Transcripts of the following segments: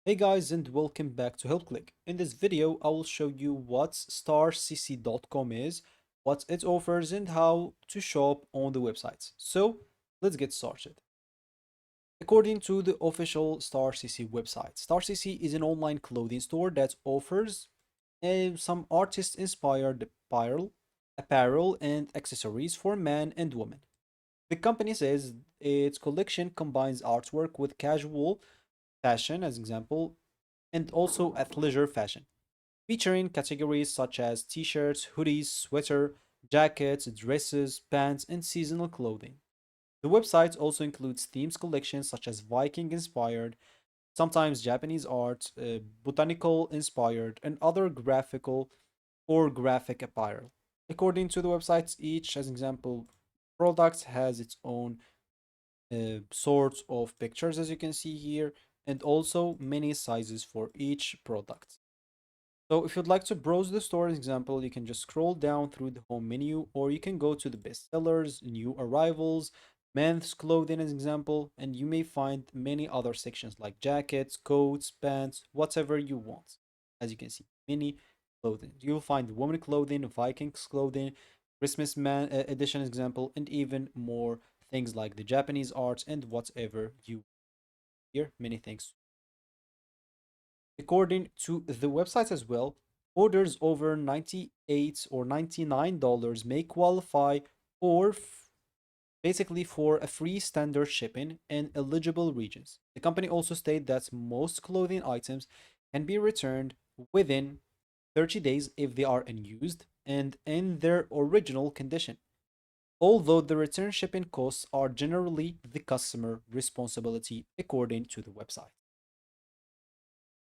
Hey guys, and welcome back to HelpClick. In this video, I will show you what starcc.com is, what it offers, and how to shop on the website. So let's get started. According to the official StarCC website, StarCC is an online clothing store that offers some artist-inspired apparel and accessories for men and women. The company says its collection combines artwork with casual fashion, as example, and also athleisure fashion, featuring categories such as t-shirts, hoodies, sweater, jackets, dresses, pants, and seasonal clothing. The website also includes themes collections such as Viking inspired, sometimes Japanese art, botanical inspired, and other graphical or graphic apparel. According to the websites, each, as an example, product has its own sorts of pictures, as you can see here, and also many sizes for each product. So if you'd like to browse the store, as example, you can just scroll down through the home menu, or you can go to the bestsellers, new arrivals, men's clothing as example, and you may find many other sections like jackets, coats, pants, whatever you want. As you can see, many clothing. You'll find women clothing, Vikings clothing, Christmas man edition example, and even more things like the Japanese art and whatever you hear. Many things. According to the website as well, orders over 98 or $99 may qualify or basically for a free standard shipping in eligible regions. The company also stated that most clothing items can be returned within 30 days if they are unused and in their original condition, although the return shipping costs are generally the customer responsibility according to the website.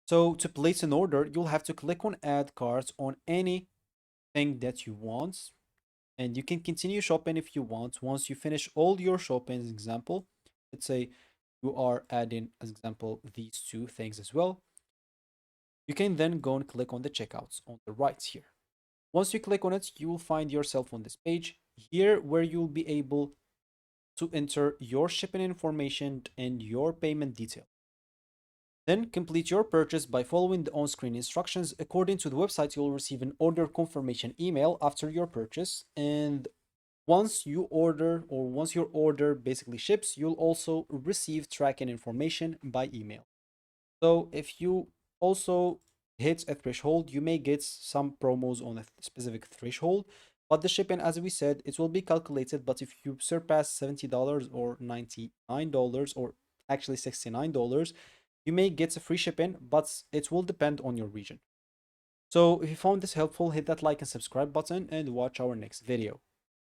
So to place an order, you'll have to click on add cart on anything that you want, and you can continue shopping if you want. Once you finish all your shopping, as example, let's say you are adding, as example, these two things as well. You can then go and click on the checkouts on the right here. Once you click on it, you will find yourself on this page here where you'll be able to enter your shipping information and your payment detail. Then complete your purchase by following the on-screen instructions. According to the website, you'll receive an order confirmation email after your purchase. And once your order basically ships, you'll also receive tracking information by email. So if you also hit a threshold, you may get some promos on a specific threshold. But the shipping, as we said, it will be calculated. But if you surpass $70 or $99 or actually $69, you may get a free shipping, but it will depend on your region. So if you found this helpful, hit that like and subscribe button and watch our next video.